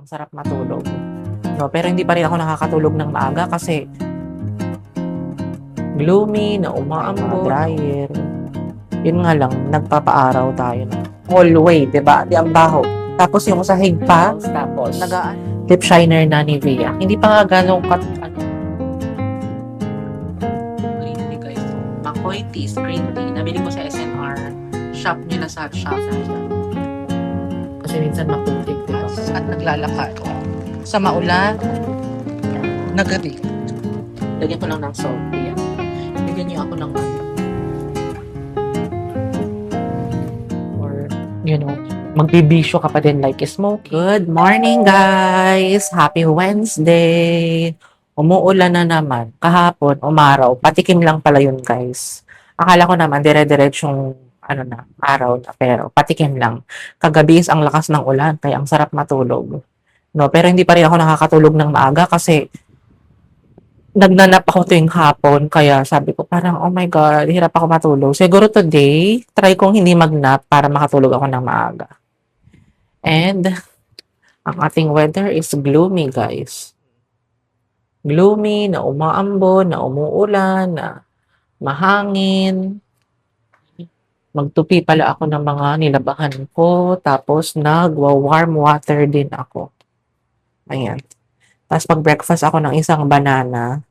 ang sarap matulog. No, pero hindi pa rin ako nakakatulog ng maaga kasi gloomy, na umaambon, dryer. Yun nga lang, nagpapaaraw tayo ng hallway, diba? Di ang baho. Tapos yung sahig pa, tapos lip shiner na Nivea. Hindi pa nga ganong green tea guys. Makoy tea, green tea. Nabili ko sa SNR. Shop nila sa shop. Kasi minsan maputik, diba? At naglalakad. Sa maulan, nagabi. Lagyan ko lang ng salt. Yan. Lagyan niyo ako ng or, you know, magbibisyo ka pa din like smoke. Good morning, guys! Happy Wednesday! Umuulan na naman. Kahapon, umaraw. Patikim lang pala yun, guys. Akala ko naman, dire-diretsyong araw na. Pero, patikim lang. Kagabi is ang lakas ng ulan, kaya ang sarap matulog. No, pero hindi pa rin ako nakakatulog ng maaga kasi nagnanap ako tuwing hapon. Kaya sabi ko parang, oh my God, hirap ako matulog. Siguro today, try kong hindi magnap para makatulog ako ng maaga. And, ang ating weather is gloomy, guys. Gloomy, na umaambon, na umuulan, na mahangin. Magtupi pala ako ng mga nilabahan ko. Tapos, nagwa-warm water din ako. Ayan. Tapos, pag-breakfast ako ng isang banana.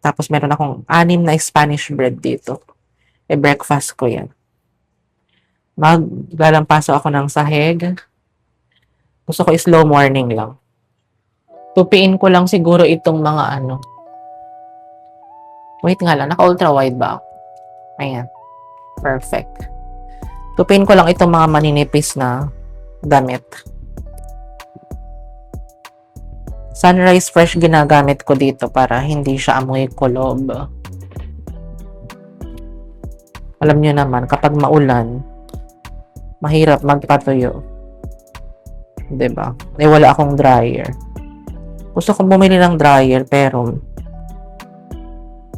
Tapos, meron akong 6 na Spanish bread dito. Breakfast ko yan. Maglalampaso ako ng sahig. Gusto ko slow morning lang. Tupiin ko lang siguro itong mga Wait nga lang, naka-ultra wide ba ako? Ayan. Perfect. Tupiin ko lang itong mga maninipis na damit. Sunrise Fresh ginagamit ko dito para hindi siya amoy kulob. Alam nyo naman, kapag maulan, mahirap magpatuyo. Diba? Wala akong dryer. Gusto kong bumili ng dryer pero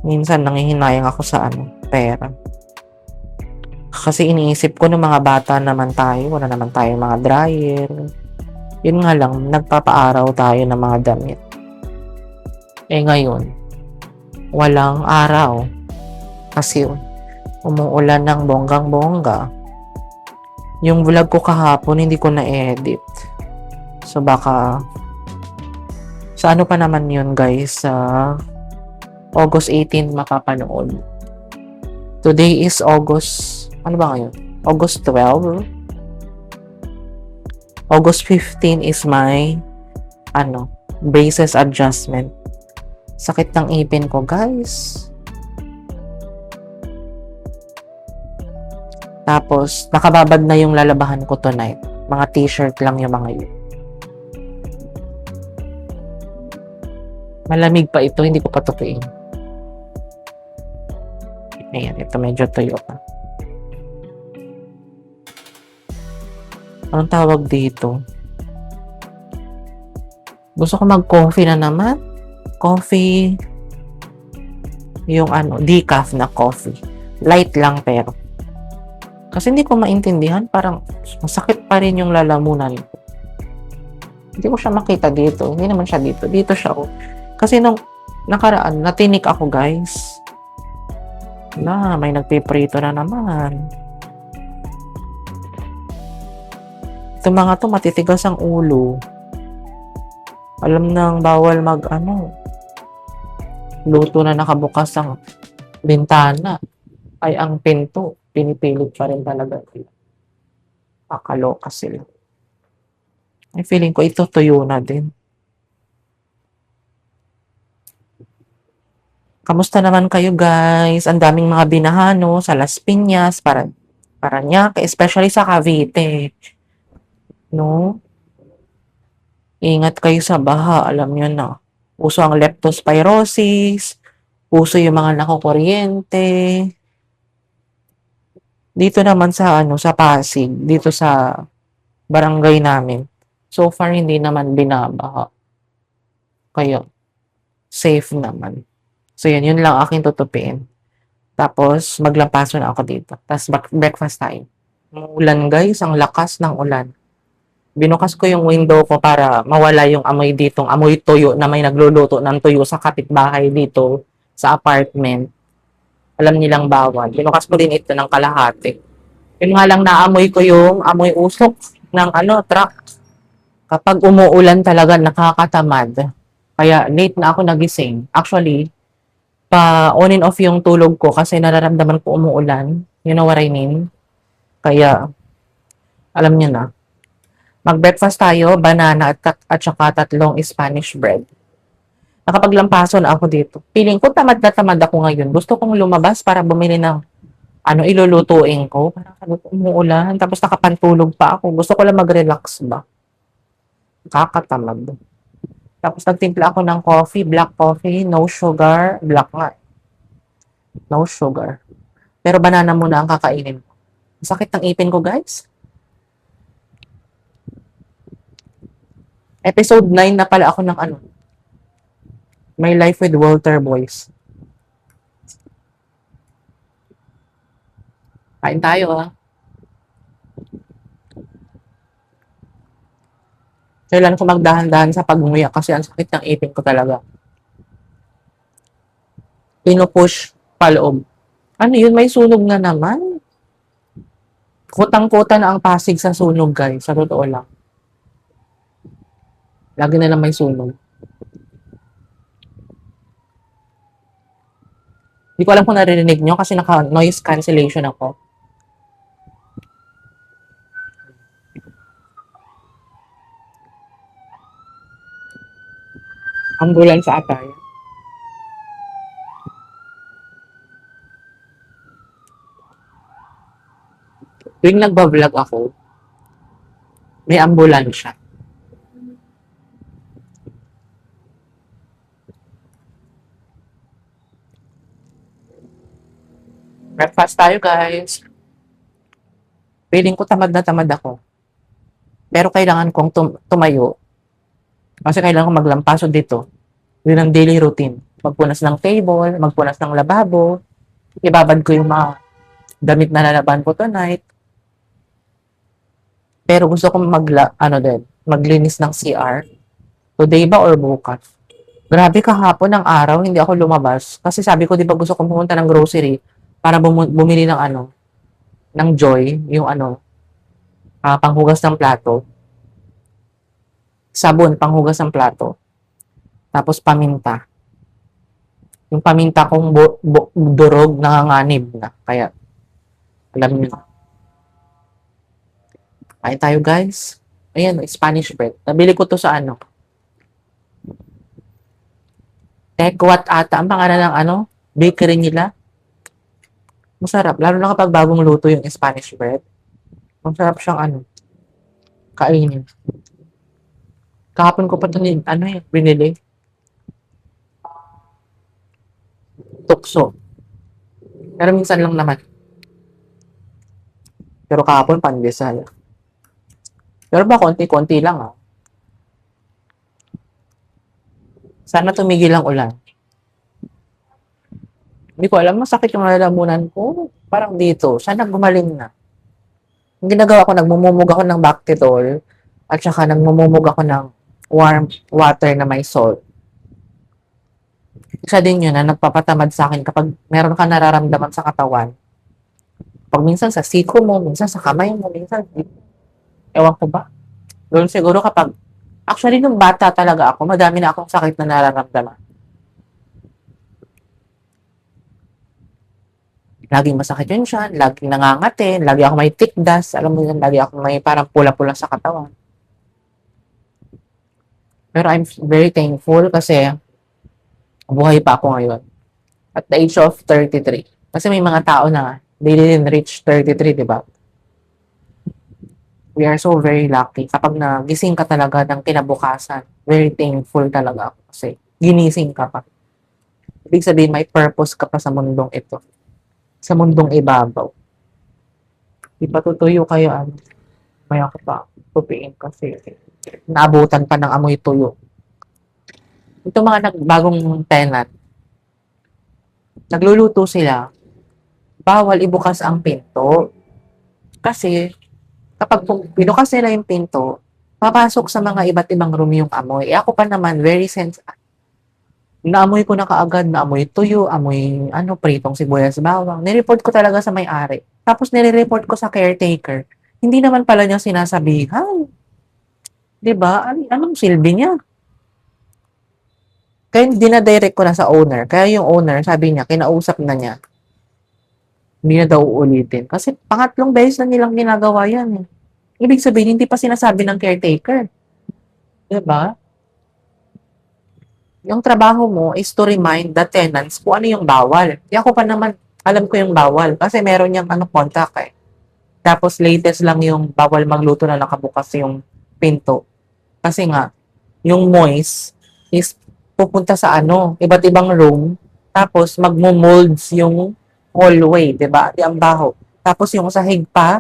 minsan nangihinayang ako sa pera. Kasi iniisip ko ng mga bata naman tayo, wala naman tayong mga dryer. Yun nga lang, nagpapaaraw tayo ng mga damit. Ngayon, walang araw. Kasi umuulan ng bonggang-bongga. Yung vlog ko kahapon, hindi ko na-edit. So, baka sa pa naman yun, guys, sa August 18 makapanood. Today is August, ano ba ngayon? August 12. August 15 is my braces adjustment. Sakit ng ipin ko, guys. Tapos, nakababad na yung lalabahan ko tonight. Mga t-shirt lang yung mga yun. Malamig pa ito, hindi ko pa tupiin. Ayan, ito medyo tuyo pa. Anong tawag dito? Gusto ko mag-coffee na naman. Coffee. Yung decaf na coffee. Light lang pero. Kasi hindi ko maintindihan. Parang masakit pa rin yung lalamunan ko. Hindi ko siya makita dito. Hindi naman siya dito. Dito siya. Kasi nung nakaraan, natinik ako, guys. May nagpiprito na naman. Itong mga to, matitigas ang ulo. Alam nang bawal luto na nakabukas ang bintana. Ay, ang pinto. Pinipilit pa rin talaga. Pakaloka sila. Ay, feeling ko ito tuyo na din. Kamusta naman kayo, guys? Ang daming mga binahano sa Las Piñas, Parañaque, especially sa Cavite. No? Ingat kayo sa baha, alam nyo na. Uso ang leptospirosis, uso yung mga nakukuryente. Dito naman sa sa Pasig, dito sa barangay namin. So far hindi naman binabaha. Kaya safe naman. So yun lang aking tutupiin. Tapos maglampaso na ako dito. Tapos breakfast tayo. Ulan, guys, ang lakas ng ulan. Binukas ko yung window ko para mawala yung amoy ditong amoy tuyo na may nagluluto ng tuyo sa kapitbahay dito sa apartment. Alam nilang bawal. Binukas ko din ito ng kalahati. Yun nga lang naamoy ko yung amoy usok ng truck. Kapag umuulan talaga nakakatamad. Kaya late na ako nagising. Actually, pa on and off yung tulog ko kasi nararamdaman ko umuulan. You know what I mean? Kaya alam niyo na. Mag-breakfast tayo, banana at saka tatlong Spanish bread. Nakapaglampason ako dito. Feeling ko tamad na tamad ako ngayon. Gusto kong lumabas para bumili ng ilulutuin ko. Parang sabi ko, umuulan. Tapos nakapantulog pa ako. Gusto ko lang mag-relax ba. Kakatamad. Tapos nagtimpla ako ng coffee, black coffee, no sugar, black nga. No sugar. Pero banana muna ang kakainin ko. Sakit ng ipin ko, guys. Episode 9 na pala ako ng My Life with Walter Boyce. Kain tayo, ha. Kailan ko magdahan-dahan sa pag-nguya kasi ang sakit ng ipin ko talaga. Pinupush paloob. Ano yun? May sunog na naman. Kutang-kuta na ang Pasig sa sunog, guys. Sa totoo lang. Lagi na lang may sunog. Hindi ko alam kung naririnig nyo kasi naka-noise cancellation ako. Ambulance ata yan. Tuwing nagbablog ako, may ambulansya. Breakfast tayo, guys. Feeling ko tamad na tamad ako. Pero kailangan kong tumayo. Kasi kailangan kong maglampaso dito. Yun ang daily routine. Magpunas ng table, magpunas ng lababo, ibabad ko yung mga damit na lalaban ko tonight. Pero gusto kong maglinis ng CR. Today ba or bukas? Grabe kahapon ng araw, hindi ako lumabas. Kasi sabi ko, di ba gusto kong pumunta ng grocery para bumili ng ng Joy, yung panghugas ng plato. Sabon, panghugas ng plato. Tapos paminta. Yung paminta kong durog, nanganganib na. Kaya, alam niyo. Kain tayo, guys. Ayan, Spanish bread. Nabili ko to sa Tekwat ata. Ang pangalan ng bakery nila. Masarap. Lalo na kapag bagong luto yung Spanish bread. Masarap siyang kainin. Kahapon ko pa ito binili. Tukso. Pero minsan lang naman. Pero kahapon, pandesal. Pero ba, konti-konti lang, Sana tumigil ang ulan. Hindi ko alam, masakit yung lalamunan ko. Parang dito. Sana gumaling na. Ang ginagawa ko, nagmumumog ako ng Bactitol at saka nagmumumog ako ng warm water na may salt. Isa din yun na nagpapatamad sa akin kapag meron ka nararamdaman sa katawan. Pag minsan sa siko mo, minsan sa kamay mo, minsan ewan ko ba. Doon siguro actually nung bata talaga ako, madami na akong sakit na nararamdaman. Laging masakit yun siya, laging nangangati, lagi ako may tikdas, alam mo yun, lagi ako may parang pula-pula sa katawan. Pero I'm very thankful kasi buhay pa ako ngayon. At the age of 33. Kasi may mga tao na they didn't reach 33, di ba? We are so very lucky. Kapag nagising ka talaga ng kinabukasan, very thankful talaga ako kasi ginising ka pa. Ibig sabihin, may purpose ka pa sa mundong ito. Sa mundong ibabaw. Di pa tutuyo kayo, may ako pa, tupiin kasi naabutan pa ng amoy tuyo. Ito mga bagong tenant, nagluluto sila, bawal ibukas ang pinto. Kasi, kapag binukas nila yung pinto, papasok sa mga iba't ibang room yung amoy. Eh, ako pa naman, very sensitive. Naamoy ko na kaagad, naamoy tuyo, amoy ano, pritong sibuyas bawang. Nireport ko talaga sa may-ari. Tapos nire-report ko sa caretaker. Hindi naman pala niya sinasabihan. 'Di ba? Anong silbi niya? Kaya dinadirect ko na sa owner. Kaya yung owner, sabi niya, kinausap na niya. Hindi na daw uulitin. Kasi pangatlong beses na nilang ginagawa yan. Ibig sabihin, hindi pa sinasabi ng caretaker. 'Di ba? Yung trabaho mo is to remind the tenants kung ano yung bawal. Di ako pa naman, alam ko yung bawal. Kasi meron yung ano, contact eh. Tapos latest lang yung bawal magluto na nakabukas yung pinto. Kasi nga, yung moist is pupunta sa ano, iba't ibang room. Tapos magmo-molds yung hallway, 'di ba? Di ang baho. Tapos yung sahig pa,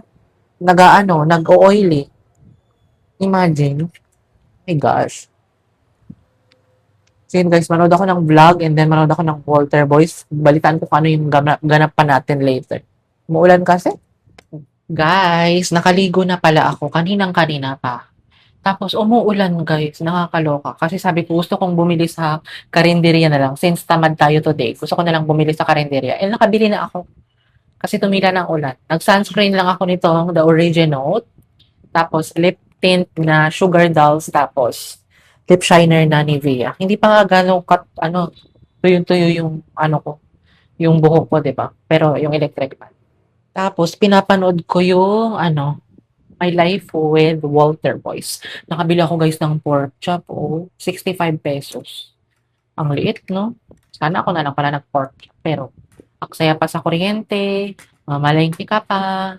nag-o-oily. Imagine. My gosh. So yun guys, manood ako ng vlog and then manood ako ng Walter Boys. Balitaan ko kung ano yung ganap pa natin later. Umuulan kasi. Guys, nakaligo na pala ako kaninang-kanina pa. Tapos umuulan guys, nakakaloka. Kasi sabi ko gusto kong bumili sa karinderya na lang. Since tamad tayo today, gusto ko na lang bumili sa karinderya. Eh nakabili na ako kasi tumila ng ulan. Nag-sunscreen lang ako nitong The Original. Tapos lip tint na Sugar Dolls. Tapos lip shiner na Nivea. Hindi pa nga gano'ng tuyo-tuyo yung ano ko, yung buhok ko, 'di ba? Pero yung electric fan. Tapos pinapanood ko yung My Life with Walter Boyce. Nakabili ako guys ng pork chop, 65 pesos. Ang liit, no? Sana ako na lang pala nag-pork chop. Pero, aksaya pa sa kuryente, mamalengke ka pa,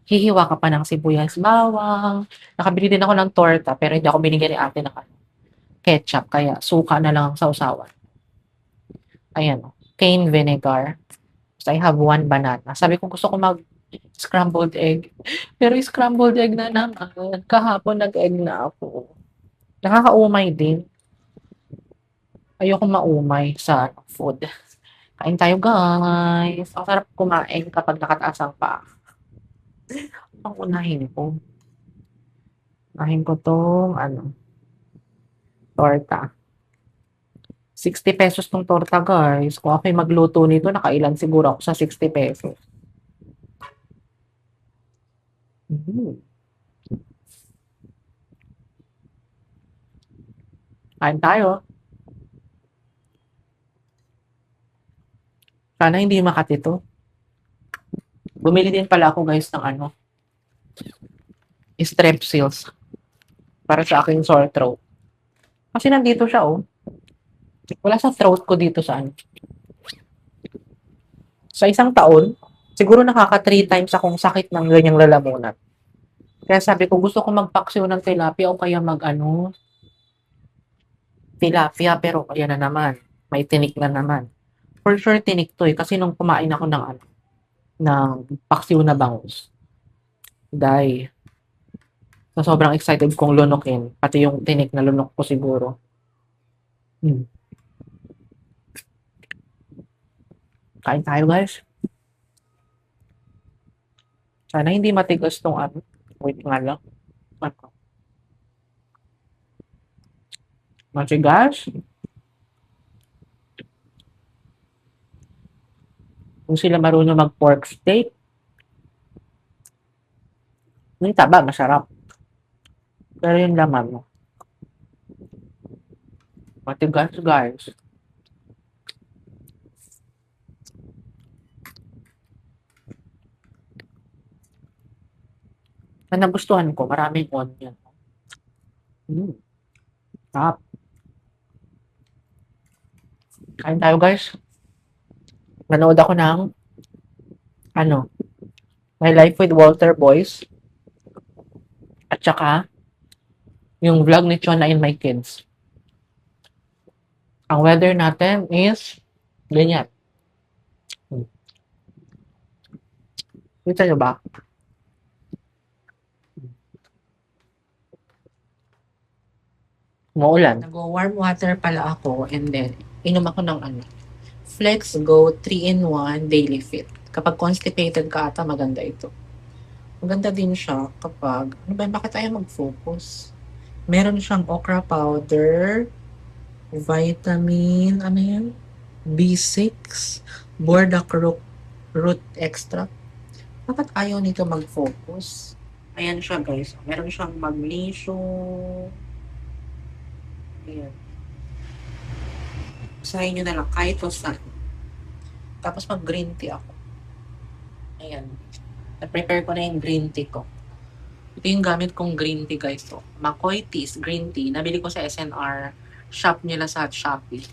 hihiwa ka pa ng sibuyas bawang. Nakabili din ako ng torta, pero hindi ako binigyan ni ate ng ketchup, kaya suka na lang ang sausawan. Ayan, cane vinegar. So, I have one banana. Sabi ko gusto ko scrambled egg. Pero scrambled egg na naman. Kahapon nag-egg na ako. Nakakaumay din. Ayoko maumay sa food. Kain tayo guys. Ang sarap kumain kapag nakataas ang paa. Ang unahin ko. Unahin ko tong torta. 60 pesos tong torta guys. Kung ako'y magluto nito, nakailan siguro ako sa 60 pesos. Kain tayo. Sana hindi Makati to. Bumili din pala ako guys ng Strepsils para sa aking sore throat. Kasi nandito siya Wala sa throat ko dito sa isang taon, siguro nakaka 3 times akong sakit ng ganyang lalamunan. Kaya sabi ko gusto ko magpaksiw ng tilapia o kaya tilapia pero kaya na naman, may tinik na naman. For sure tinik to kasi nung kumain ako ng paksiw na bangus. Dahil so, sobrang excited kong lunukin, pati yung tinik na lunok ko siguro. Kain tayo guys. Sana hindi matigas tong wait nga lang. Matigas? Kung sila marunong mag-pork steak, yung taba, masarap. Pero yung laman, matigas guys. Na nagustuhan ko, maraming onion. Sarap. Kain tayo guys. Nanood ako ng My Life with Walter Boyce. At saka yung vlog ni Chona and My Kids. Ang weather natin is ganyan. Kita nyo ba? Umuulan. Nag-warm water pala ako and then inom ako ng Flex Go 3-in-1 Daily Fit. Kapag constipated ka ata, maganda ito. Maganda din siya kapag, bakit tayo mag-focus? Meron siyang okra powder, vitamin, ano yan? B6, burdock root extract. Bakit ayaw nito mag-focus? Ayan siya guys. Meron siyang magnesium. Ayan. Usahin nyo na lang kahit o saan. Tapos mag-green tea ako. Ayan. Na-prepare ko na yung green tea ko. Ito yung gamit kong green tea guys. So, Makoy Teas Green Tea. Nabili ko sa SNR shop nila sa Shopee.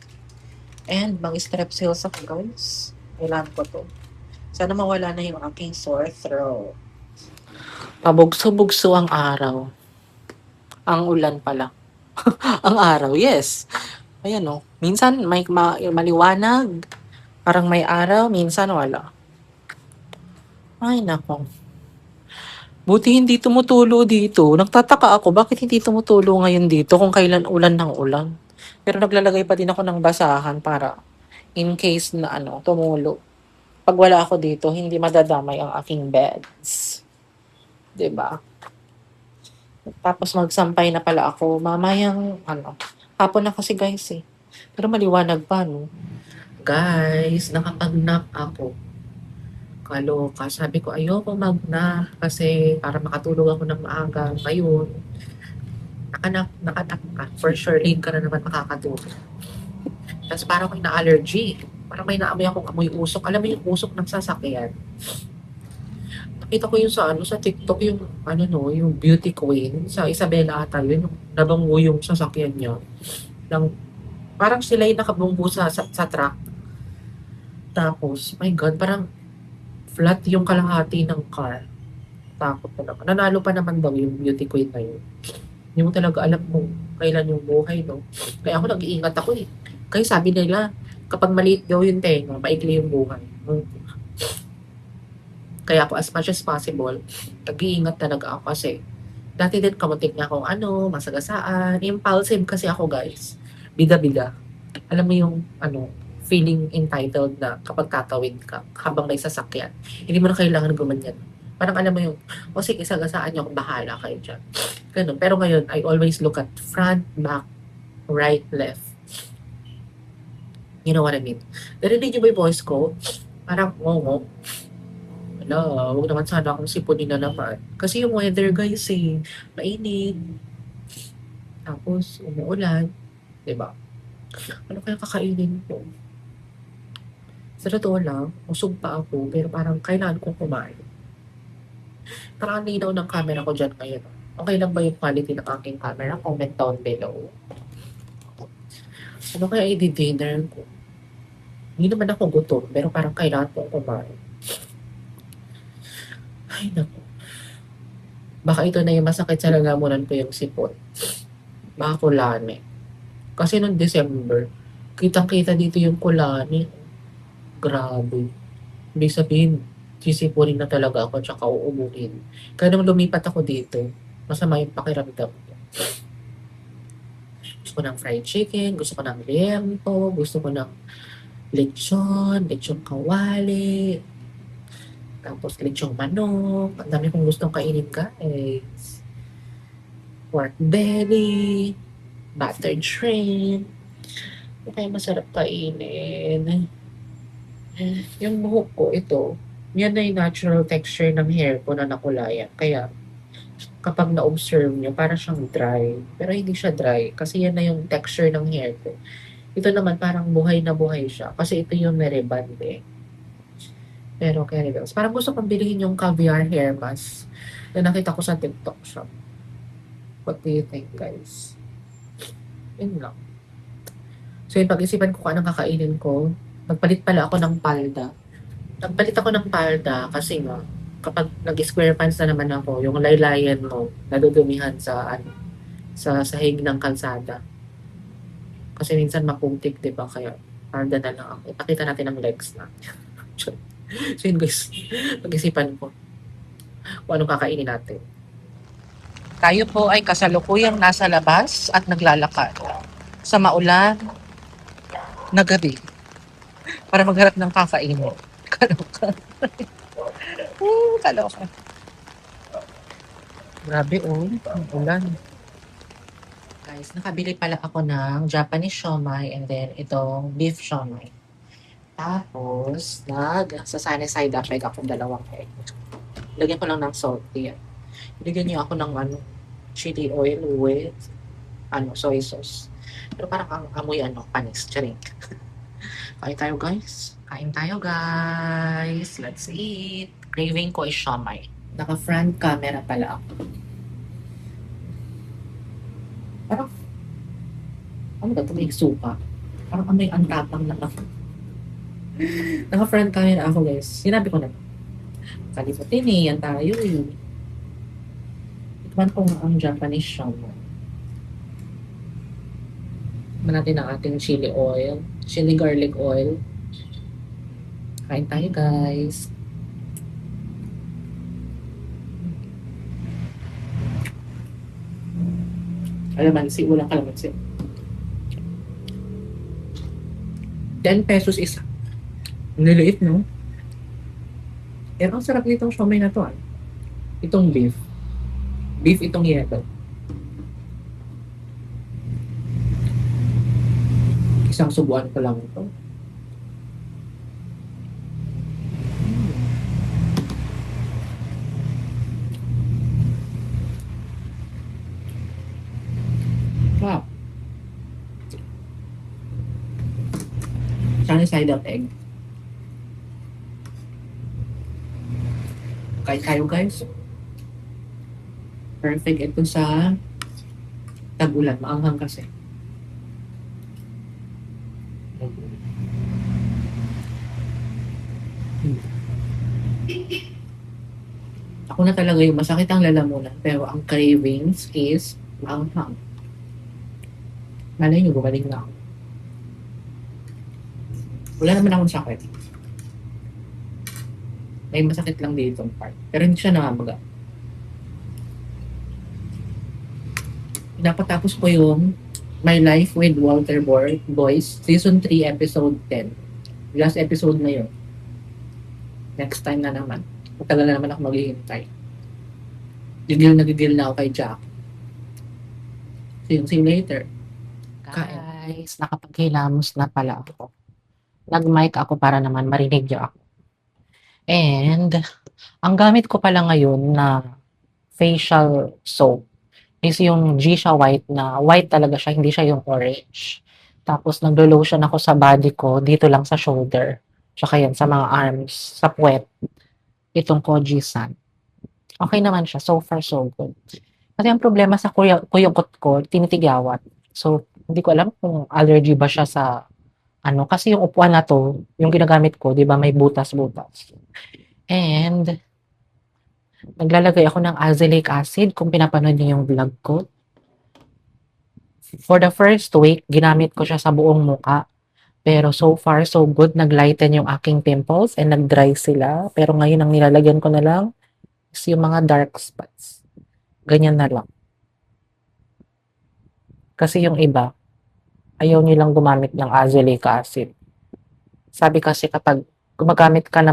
And mag-strepsils ako guys. Kailangan ko to. Sana mawala na yung aking sore throat. Pabugso-bugso ang araw. Ang ulan pala. Ang araw, yes. Ayan o. Minsan may maliwanag. Parang may araw, minsan wala. Ay nako. Buti hindi tumutulo dito. Nagtataka ako, bakit hindi tumutulo ngayon dito kung kailan ulan ng ulan. Pero naglalagay pa din ako ng basahan para in case na tumulo. Pag wala ako dito, hindi madadamay ang aking beds. 'Di ba? Tapos magsampay na pala ako. Mamayang, hapon na kasi guys eh. Pero maliwanag pa, no? Guys, nakapag-nap ako. Kaloka. Sabi ko, ayoko mag-nap kasi para makatulog ako ng maaga. Ngayon, nakanap ka. For sure, late ka na naman makakatulog. Tapos parang may na-allergy. Parang may naamoy akong amoy usok. Alam mo yung usok ng sasakyan? Nakita ko yung sa TikTok yung, yung beauty queen. Sa Isabela ata yun, yung nabango yung sasakyan niya. Ng, parang sila yung nakabunggo sa truck. Tapos, my God, parang flat yung kalahati ng car. Takot talaga. Nanalo pa naman daw yung beauty queen na yun. Hindi mo talaga alam kung kailan yung buhay, no? Kaya ako nag-iingat ako eh. Kaya sabi nila, kapag maliit daw yung tenga, maikli yung buhay. Kaya ako as much as possible, nag-iingat talaga ako kasi dati din kamuntik na akong masagasaan, impulsive kasi ako guys. Bida-bida. Alam mo yung feeling entitled na kapag tatawid ka habang may sasakyan. Hindi mo na kailangan gumanyan. Parang alam mo yung, o sige, sagasaan niyo, bahala kayo dyan. Ganun. Pero ngayon, I always look at front, back, right, left. You know what I mean? Narinig niyo ba yung voice ko? Parang, wala, huwag naman sana akong sipunin na naman. Kasi yung weather guys mainit. Tapos, umuulan. Diba? Ano kaya kakainin ko? Sa totoo lang, usog pa ako, pero parang kailangan kong kumain. Parang ang linaw ng camera ko dyan ngayon. Okay lang ba yung quality ng aking camera? Comment down below. Ano kaya i-dinner ko? Hindi naman ako gutom, pero parang kailangan kong kumain. Ay, naku. Baka ito na yung masakit sa lalamunan ko yung sipon. Baka kulani. Kasi noong December, kitang-kita dito yung kulani. Grabe. Ibig sabihin, sisipunin na talaga ako tsaka uubuhin. Kaya nung lumipat ako dito, masama yung pakiramdam ko. Gusto ko ng fried chicken, gusto ko ng liempo, gusto ko ng lechon kawali, tapos lechong manok, ang dami kong gustong kainin guys. Pork belly, buttered shrimp, kaya masarap kainin. Yung buhok ko, ito, yan na yung natural texture ng hair ko na nakulayan. Kaya, kapag na-observe nyo, parang siyang dry. Pero hindi siya dry, kasi yan na yung texture ng hair ko. Ito naman, parang buhay na buhay siya. Kasi ito yung mereband eh. Pero kaya rebels. Parang gusto kong bilhin yung caviar hair mask na nakita ko sa TikTok shop. What do you think, guys? Yun lang. So, yung pag-isipan ko kung anong kakainin ko, nagpalit pala ako ng palda. Nagpalit ako ng palda kasi nga, kapag nag-square pants na naman ako, yung laylayan mo, nadudumihan sa sahig ng kalsada. Kasi minsan maputik, di ba? Kaya, palda na lang ako. Ipakita natin ang legs na. So yun guys, pag-isipan ko kung anong kakainin natin. Tayo po ay kasalukuyang nasa labas at naglalakad sa maulan na gabi para magharap ng kakainin. Kaloka. Kaloka. Grabe ang ulan. Guys, nakabili pala ako ng Japanese siomai and then itong beef siomai. Tapos, sa sunny side up egg ako dalawang egg. Lagyan ko lang ng salt yan. Lagyan niyo ako ng chili oil with soy sauce. Pero parang ang amoy panis. Charing. Kain tayo guys. Kain tayo guys. Let's eat. Craving ko is siomai. Naka-front camera pala ako. Parang, ano ba ito? May suka. Parang amoy ang tapang na ako. Naka-front camera ako guys. Sinabi ko na. Kalimutin eh. Yan tayo eh. Tikman ko nga ang Japanese siomai. Tikman natin ang ating chili oil. Chili garlic oil. Kain tayo guys. Kalamansi, walang kalamansi. 10 pesos isa. Niliit, no? Pero ang sarap nitong siomai na to, Itong beef. Beef itong yellow. Isang subuan ko lang ito. Wow. Sunny side up egg. Kain tayo guys. Perfect ito sa tag-ulan. Maanghang kasi. Ako na talaga yung masakit ang lalamunan. Pero ang cravings is maanghang. Malay nyo, gumaling na ako. Wala naman akong sakit. May masakit lang dito ang part. Pero hindi siya nakamaga. Napatapos ko yung My Life with Walter Boyce, Season 3, Episode 10. Last episode na yun. Next time na naman. Matagal na naman ako maghihintay. Gigil na ako kay Jack. See you later. Guys, nakapaghilamos na pala ako. Nag-mic ako para naman marinig niyo ako. And, ang gamit ko pala ngayon na facial soap is yung Gisha White na white talaga siya, hindi siya yung orange. Tapos, naglo-lotion ako sa body ko, dito lang sa shoulder. Tsaka yan, sa mga arms, sa puwet. Itong Koji-san. Okay naman siya, so far so good. Kasi ang problema sa kuyukot ko, tinitigawat. So, hindi ko alam kung allergy ba siya sa kasi yung upuan na to, yung ginagamit ko, di ba, may butas-butas. And, naglalagay ako ng azelaic acid kung pinapanood niyo yung vlog ko. For the first week, ginamit ko siya sa buong muka. Pero so far, so good. Naglighten yung aking pimples and nag-dry sila. Pero ngayon, ang nilalagyan ko na lang is yung mga dark spots. Ganyan na lang. Kasi yung iba, ayaw nilang gumamit ng azelaic acid. Sabi kasi kapag gumagamit ka ng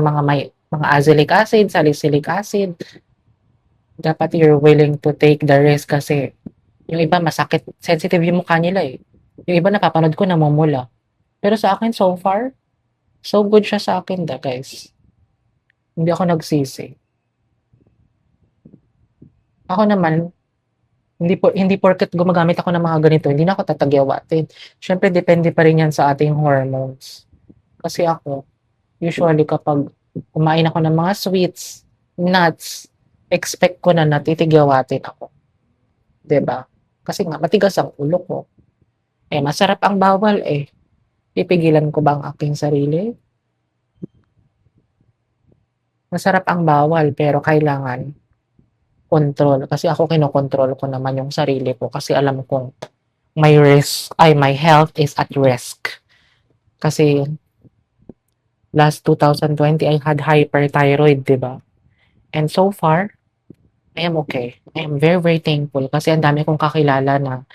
mga azelaic acid, salicylic acid, dapat you're willing to take the risk kasi yung iba masakit, sensitive yung mukha nila eh. Yung iba napapanood ko namumula. Pero sa akin so far, so good siya sa akin guys. Hindi ako nagsisi. Ako naman, hindi porket gumagamit ako ng mga ganito, hindi na ako tatagyawatin. Siyempre, depende pa rin yan sa ating hormones. Kasi ako, usually kapag kumain ako ng mga sweets, nuts, expect ko na natitigyawatin ako. 'Di ba? Kasi nga, matigas ang ulo ko. Masarap ang bawal eh. Pipigilan ko ba ang aking sarili? Masarap ang bawal, pero kailangan control. Kasi ako kinokontrol ko naman yung sarili ko kasi alam kong my health is at risk. Kasi last 2020, I had hyperthyroid, di ba? And so far, I am okay. I am very, very thankful kasi ang dami kong kakilala na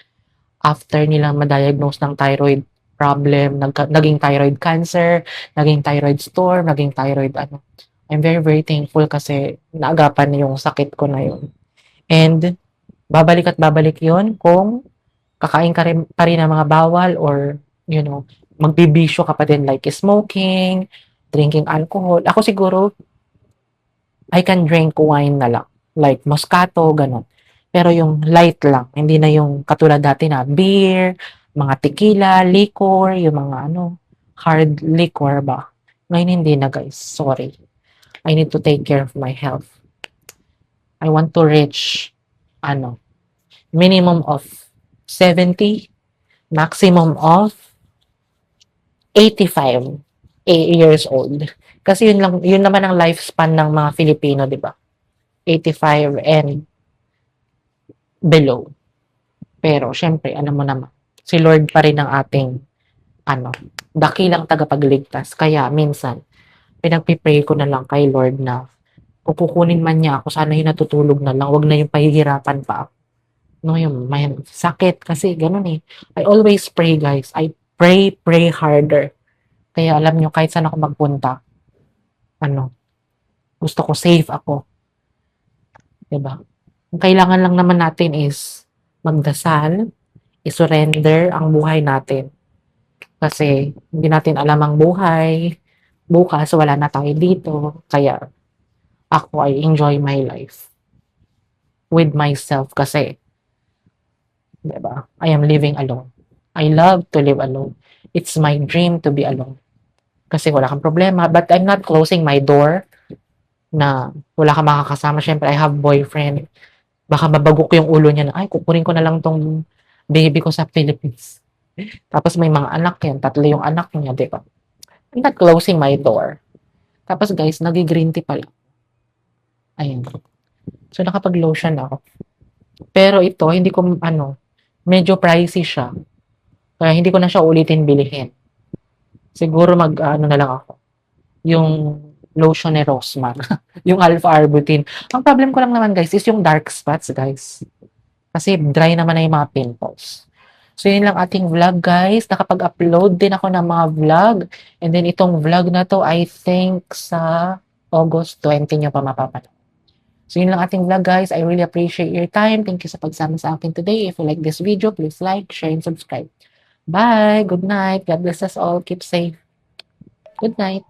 after nilang ma-diagnose ng thyroid problem, naging thyroid cancer, naging thyroid storm, naging thyroid I'm very, very thankful kasi naagapan yung sakit ko na yun. And babalik at babalik yun kung Kakain ka rin pa rin ng mga bawal or, magbibisyo ka pa din like smoking, drinking alcohol. Ako siguro, I can drink wine na lang. Like Moscato, gano'n. Pero yung light lang, hindi na yung katulad dati na beer, mga tequila, liquor, yung mga hard liquor ba. Ngayon hindi na guys, sorry. I need to take care of my health. I want to reach, minimum of 70, maximum of 85 years old. Kasi yun naman ang lifespan ng mga Filipino, di ba? 85 and below. Pero, syempre, alam mo naman, si Lord pa rin ang ating, dakilang tagapagligtas. Kaya, minsan, pinagpipray ko na lang kay Lord na, kung kukunin man niya ako, sana yung natutulog na lang, wag na yung pahihirapan pa ako. No, yung may sakit, kasi ganun eh. I always pray, guys. I pray harder. Kaya alam nyo, kahit saan ako magpunta, gusto ko safe ako. Diba? Ang kailangan lang naman natin is magdasal, isurrender ang buhay natin. Kasi hindi natin alam ang buhay. Bukas, wala na tayo dito. Kaya ako, I enjoy my life with myself kasi, diba? I am living alone. I love to live alone. It's my dream to be alone. Kasi wala kang problema. But I'm not closing my door na wala kang makakasama. Siyempre, I have boyfriend. Baka mabagok yung ulo niya na, ay, kukunin ko na lang tong baby ko sa Philippines. Tapos may mga anak yan. 3 yung anak niya, di ba? I'm not closing my door. Tapos guys, nag-green tea pala. Ayun. So, nakapag-lotion ako. Pero ito, hindi ko, medyo pricey siya. Kaya hindi ko na siya ulitin bilihin. Siguro na lang ako. Yung lotion ni Rosmar. Yung Alpha Arbutin. Ang problem ko lang naman guys is yung dark spots guys. Kasi dry naman na yung mga pimples. So yun lang ating vlog guys. Nakapag-upload din ako ng mga vlog. And then itong vlog na to I think sa August 20 nyo pa mapapanood. So yun lang ating vlog guys. I really appreciate your time. Thank you sa pagsama sa akin today. If you like this video, please like, share, and subscribe. Bye! Good night. God bless us all. Keep safe. Good night.